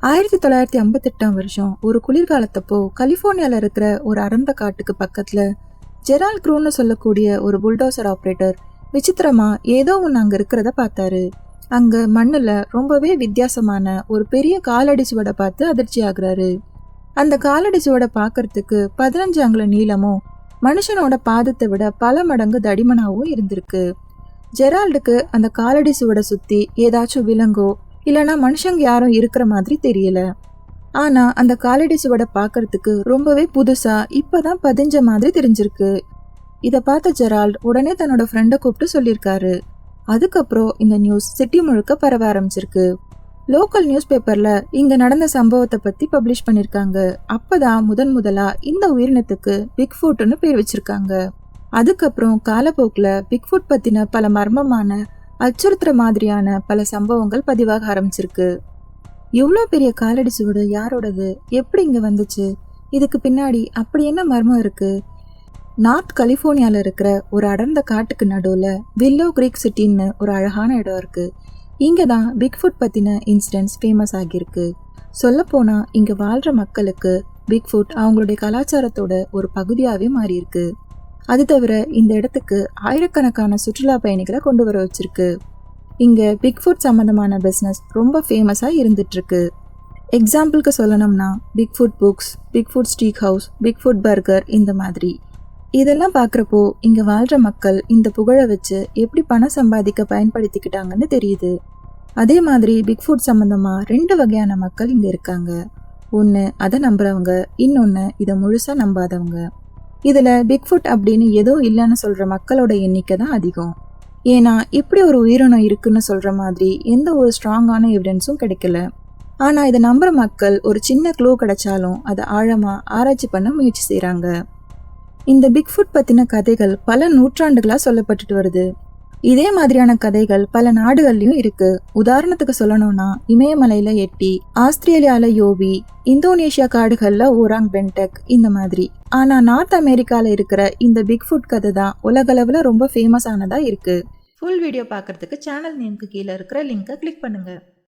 1958 ஒரு குளிர்காலத்தப்போ கலிபோர்னியால இருக்கிற ஒரு அடர்ந்த காட்டுக்கு பக்கத்துல ஜெரால்ட் க்ரூன்னு சொல்லக்கூடிய ஒரு புல்டோசர் ஆப்ரேட்டர் விசித்திரமா ஏதோ ஒன்று அங்க இருக்கிறத பார்த்தாரு. அங்க மண்ணுல ரொம்பவே வித்தியாசமான ஒரு பெரிய காலடி சுவடை பார்த்து அதிர்ச்சி ஆகுறாரு. அந்த காலடி சுவடை பார்க்கறதுக்கு 15 அங்குல நீளமும் மனுஷனோட பாதத்தை விட பல மடங்கு தடிமனாவும் இருந்திருக்கு. ஜெரால்டுக்கு அந்த காலடி சுவடை சுத்தி ஏதாச்சும் விலங்கோ இல்லைனா மனுஷங்க யாரும் இருக்கிற மாதிரி தெரியல. ஆனா அந்த காலடி சுவடை பார்க்கறதுக்கு ரொம்பவே புதுசா இப்பதான் பதிஞ்ச மாதிரி தெரிஞ்சிருக்கு. இதை பார்த்த ஜெரால்ட் உடனே தன்னோட ஃப்ரெண்டை கூப்பிட்டு சொல்லியிருக்காரு. அதுக்கப்புறம் இந்த நியூஸ் சிட்டி முழுக்க பரவ ஆரம்பிச்சிருக்கு. லோக்கல் நியூஸ் பேப்பர்ல இங்க நடந்த சம்பவத்தை பத்தி பப்ளிஷ் பண்ணிருக்காங்க. அப்பதான் முதலா இந்த உயிரினத்துக்கு பிக்ஃபுட்னு பேர் வச்சிருக்காங்க. அதுக்கப்புறம் காலப்போக்கில் பிக்ஃபுட் பத்தின பல மர்மமான அச்சுறுத்துற மாதிரியான பல சம்பவங்கள் பதிவாக ஆரம்பிச்சிருக்கு. இவ்வளோ பெரிய காலடி சுவடு யாரோடது, எப்படி இங்க வந்துச்சு, இதுக்கு பின்னாடி அப்படி என்ன மர்மம் இருக்கு? நார்த் கலிபோர்னியால இருக்கிற ஒரு அடர்ந்த காட்டுக்கு நடுவுல வில்லோ கிரீக் சிட்டின்னு ஒரு அழகான இடம் இருக்கு. இங்கதான் பிக்ஃபுட் பத்தின இன்சிடென்ட்ஸ் ஃபேமஸ் ஆகியிருக்கு. சொல்ல போனா இங்க வாழ்ற மக்களுக்கு பிக்ஃபுட் அவங்களுடைய கலாச்சாரத்தோட ஒரு பகுதியாவே மாறி இருக்கு. அது தவிர இந்த இடத்துக்கு ஆயிரக்கணக்கான சுற்றுலா பயணிகளை கொண்டு வர வச்சிருக்கு. இங்க பிக்ஃபுட் சம்பந்தமான பிஸ்னஸ் ரொம்ப ஃபேமஸா இருந்துட்டு இருக்கு. எக்ஸாம்பிளுக்கு சொல்லணும்னா பிக்ஃபுட் புக்ஸ், பிக்ஃபுட் ஸ்டீக் ஹவுஸ், பிக்ஃபுட் பர்கர், இந்த மாதிரி. இதெல்லாம் பார்க்குறப்போ இங்க வாழ்ற மக்கள் இந்த புகழை வச்சு எப்படி பணம் சம்பாதிக்க பயன்படுத்திக்கிட்டாங்கன்னு தெரியுது. அதே மாதிரி பிக்ஃபுட் சம்பந்தமா 2 வகையான மக்கள் இங்க இருக்காங்க. ஒன்று அதை நம்புறவங்க, இன்னொன்று இதை முழுசா நம்பாதவங்க. இதுல பிக்ஃபுட் அப்படின்னு எதுவும் இல்லைன்னு சொல்ற மக்களோட எண்ணிக்கை தான் அதிகம். ஏன்னா இப்படி ஒரு உயிரினம் இருக்குன்னு சொல்ற மாதிரி எந்த ஒரு ஸ்ட்ராங்கான எவிடன்ஸும் கிடைக்கல. ஆனா இதை நம்புற மக்கள் ஒரு சின்ன க்ளூ கிடைச்சாலும் அதை ஆழமா ஆராய்ச்சி பண்ண முயற்சி செய்யறாங்க. இந்த பிக்ஃபுட் பத்தின கதைகள் பல நூற்றாண்டுகளா சொல்லப்பட்டுட்டு வருது. இதே மாதிரியான கதைகள் பல நாடுகள்லயும் இருக்கு. உதாரணத்துக்கு சொல்லணும்னா இமயமலையில எட்டி, ஆஸ்திரேலியால யோபி, இந்தோனேஷியா காடுகள்ல ஓராங் பென்டெக், இந்த மாதிரி. ஆனா நார்த் அமெரிக்கால இருக்கிற இந்த பிக்ஃபுட் கதை தான் உலகளவுல ரொம்ப ஃபேமஸ் ஆனதா இருக்கு. ஃபுல் வீடியோ பார்க்கறதுக்கு சேனல் நேமுக்கு கீழே இருக்கிற லிங்கை கிளிக் பண்ணுங்க.